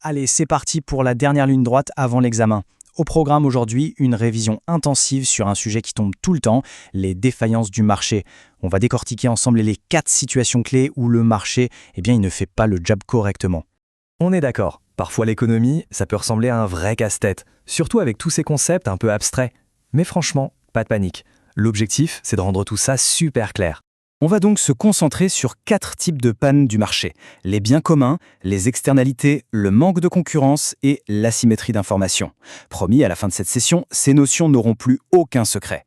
Allez, c'est parti pour la dernière ligne droite avant l'examen. Au programme aujourd'hui, une révision intensive sur un sujet qui tombe tout le temps, les défaillances du marché. On va décortiquer ensemble les 4 situations clés où le marché, il ne fait pas le job correctement. On est d'accord, parfois l'économie, ça peut ressembler à un vrai casse-tête, surtout avec tous ces concepts un peu abstraits. Mais franchement, pas de panique. L'objectif, c'est de rendre tout ça super clair. On va donc se concentrer sur 4 types de pannes du marché. Les biens communs, les externalités, le manque de concurrence et l'asymétrie d'information. Promis, à la fin de cette session, ces notions n'auront plus aucun secret.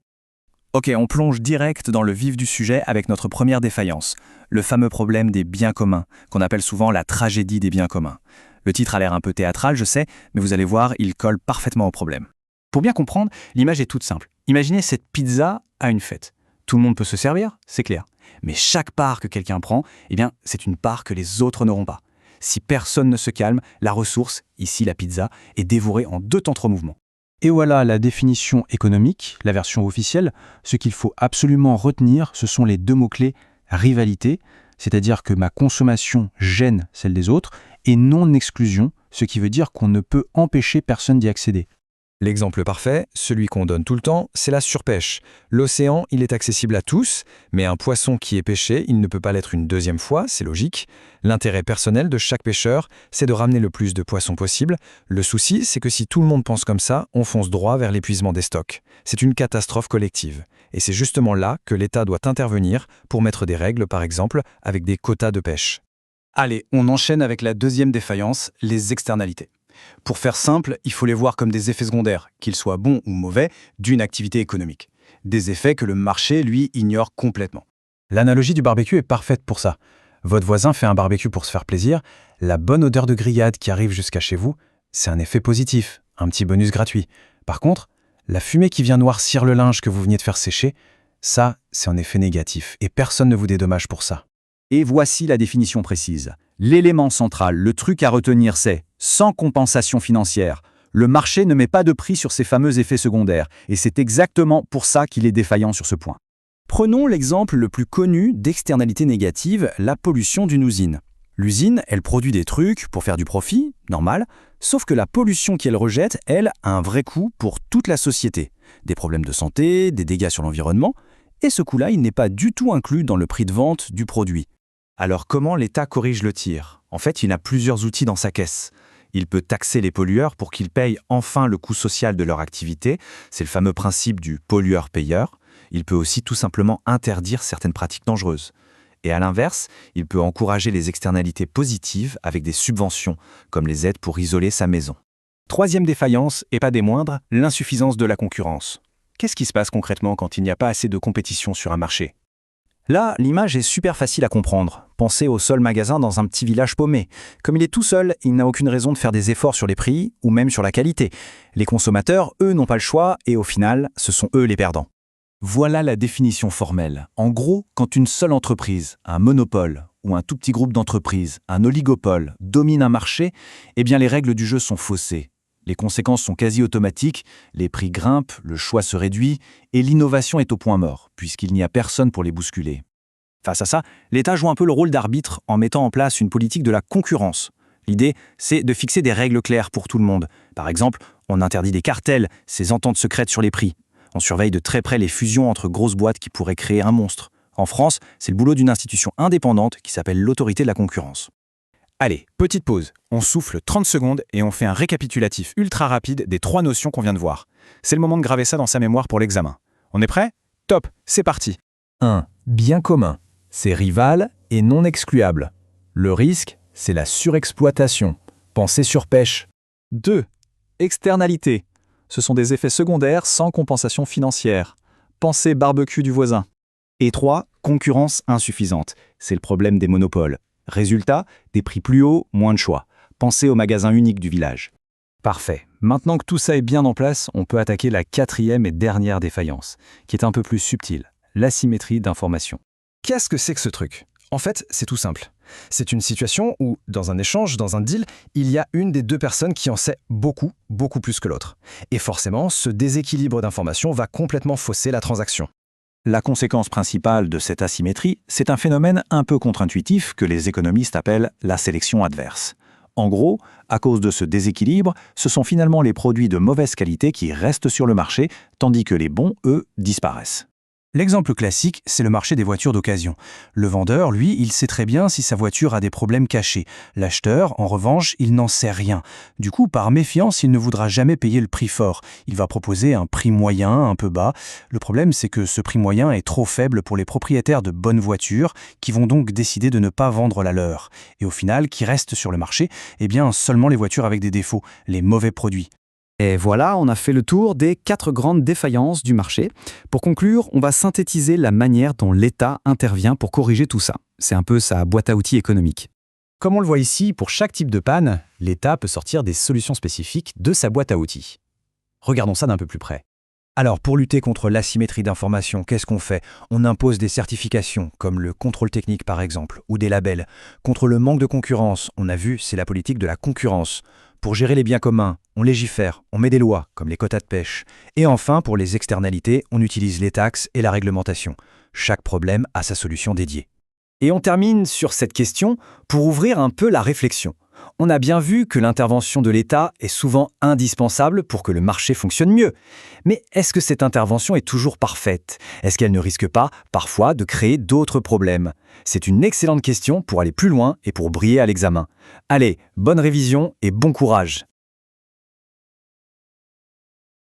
Ok, on plonge direct dans le vif du sujet avec notre première défaillance, le fameux problème des biens communs, qu'on appelle souvent la tragédie des biens communs. Le titre a l'air un peu théâtral, je sais, mais vous allez voir, il colle parfaitement au problème. Pour bien comprendre, l'image est toute simple. Imaginez cette pizza à une fête. Tout le monde peut se servir, c'est clair. Mais chaque part que quelqu'un prend, c'est une part que les autres n'auront pas. Si personne ne se calme, la ressource, ici la pizza, est dévorée en 2 temps 3 mouvements. Et voilà la définition économique, la version officielle. Ce qu'il faut absolument retenir, ce sont les 2 mots-clés rivalité, c'est-à-dire que ma consommation gêne celle des autres, et non-exclusion, ce qui veut dire qu'on ne peut empêcher personne d'y accéder. L'exemple parfait, celui qu'on donne tout le temps, c'est la surpêche. L'océan, il est accessible à tous, mais un poisson qui est pêché, il ne peut pas l'être une 2e fois, c'est logique. L'intérêt personnel de chaque pêcheur, c'est de ramener le plus de poissons possible. Le souci, c'est que si tout le monde pense comme ça, on fonce droit vers l'épuisement des stocks. C'est une catastrophe collective. Et c'est justement là que l'État doit intervenir pour mettre des règles, par exemple, avec des quotas de pêche. Allez, on enchaîne avec la 2e défaillance, les externalités. Pour faire simple, il faut les voir comme des effets secondaires, qu'ils soient bons ou mauvais, d'une activité économique. Des effets que le marché, lui, ignore complètement. L'analogie du barbecue est parfaite pour ça. Votre voisin fait un barbecue pour se faire plaisir, la bonne odeur de grillade qui arrive jusqu'à chez vous, c'est un effet positif, un petit bonus gratuit. Par contre, la fumée qui vient noircir le linge que vous veniez de faire sécher, ça, c'est un effet négatif, et personne ne vous dédommage pour ça. Et voici la définition précise. L'élément central, le truc à retenir, c'est sans compensation financière. Le marché ne met pas de prix sur ces fameux effets secondaires, et c'est exactement pour ça qu'il est défaillant sur ce point. Prenons l'exemple le plus connu d'externalité négative, la pollution d'une usine. L'usine, elle produit des trucs pour faire du profit, normal, sauf que la pollution qu'elle rejette, elle, a un vrai coût pour toute la société. Des problèmes de santé, des dégâts sur l'environnement, et ce coût-là, il n'est pas du tout inclus dans le prix de vente du produit. Alors comment l'État corrige le tir ? En fait, il a plusieurs outils dans sa caisse. Il peut taxer les pollueurs pour qu'ils payent enfin le coût social de leur activité. C'est le fameux principe du pollueur-payeur. Il peut aussi tout simplement interdire certaines pratiques dangereuses. Et à l'inverse, il peut encourager les externalités positives avec des subventions, comme les aides pour isoler sa maison. 3e défaillance, et pas des moindres, l'insuffisance de la concurrence. Qu'est-ce qui se passe concrètement quand il n'y a pas assez de compétition sur un marché ? Là, l'image est super facile à comprendre. Pensez au seul magasin dans un petit village paumé. Comme il est tout seul, il n'a aucune raison de faire des efforts sur les prix ou même sur la qualité. Les consommateurs, eux, n'ont pas le choix et au final, ce sont eux les perdants. Voilà la définition formelle. En gros, quand une seule entreprise, un monopole ou un tout petit groupe d'entreprises, un oligopole, domine un marché, les règles du jeu sont faussées. Les conséquences sont quasi automatiques, les prix grimpent, le choix se réduit et l'innovation est au point mort, puisqu'il n'y a personne pour les bousculer. Face à ça, l'État joue un peu le rôle d'arbitre en mettant en place une politique de la concurrence. L'idée, c'est de fixer des règles claires pour tout le monde. Par exemple, on interdit des cartels, ces ententes secrètes sur les prix. On surveille de très près les fusions entre grosses boîtes qui pourraient créer un monstre. En France, c'est le boulot d'une institution indépendante qui s'appelle l'autorité de la concurrence. Allez, petite pause. On souffle 30 secondes et on fait un récapitulatif ultra rapide des 3 notions qu'on vient de voir. C'est le moment de graver ça dans sa mémoire pour l'examen. On est prêt ? Top, c'est parti. 1. Bien commun. C'est rival et non excluable. Le risque, c'est la surexploitation. Pensez surpêche. 2. Externalité. Ce sont des effets secondaires sans compensation financière. Pensez barbecue du voisin. Et 3. Concurrence insuffisante. C'est le problème des monopoles. Résultat, des prix plus hauts, moins de choix. Pensez au magasin unique du village. Parfait. Maintenant que tout ça est bien en place, on peut attaquer la 4e et dernière défaillance, qui est un peu plus subtile, l'asymétrie d'information. Qu'est-ce que c'est que ce truc ? En fait, c'est tout simple. C'est une situation où, dans un échange, dans un deal, il y a une des 2 personnes qui en sait beaucoup, beaucoup plus que l'autre. Et forcément, ce déséquilibre d'information va complètement fausser la transaction. La conséquence principale de cette asymétrie, c'est un phénomène un peu contre-intuitif que les économistes appellent la sélection adverse. En gros, à cause de ce déséquilibre, ce sont finalement les produits de mauvaise qualité qui restent sur le marché, tandis que les bons, eux, disparaissent. L'exemple classique, c'est le marché des voitures d'occasion. Le vendeur, lui, il sait très bien si sa voiture a des problèmes cachés. L'acheteur, en revanche, il n'en sait rien. Du coup, par méfiance, il ne voudra jamais payer le prix fort. Il va proposer un prix moyen, un peu bas. Le problème, c'est que ce prix moyen est trop faible pour les propriétaires de bonnes voitures, qui vont donc décider de ne pas vendre la leur. Et au final, qui restent sur le marché, eh bien, seulement les voitures avec des défauts, les mauvais produits. Et voilà, on a fait le tour des 4 grandes défaillances du marché. Pour conclure, on va synthétiser la manière dont l'État intervient pour corriger tout ça. C'est un peu sa boîte à outils économique. Comme on le voit ici, pour chaque type de panne, l'État peut sortir des solutions spécifiques de sa boîte à outils. Regardons ça d'un peu plus près. Alors, pour lutter contre l'asymétrie d'information, qu'est-ce qu'on fait? On impose des certifications, comme le contrôle technique par exemple, ou des labels. Contre le manque de concurrence, on a vu, c'est la politique de la concurrence. Pour gérer les biens communs, on légifère, on met des lois, comme les quotas de pêche. Et enfin, pour les externalités, on utilise les taxes et la réglementation. Chaque problème a sa solution dédiée. Et on termine sur cette question pour ouvrir un peu la réflexion. On a bien vu que l'intervention de l'État est souvent indispensable pour que le marché fonctionne mieux. Mais est-ce que cette intervention est toujours parfaite? Est-ce qu'elle ne risque pas, parfois, de créer d'autres problèmes? C'est une excellente question pour aller plus loin et pour briller à l'examen. Allez, bonne révision et bon courage!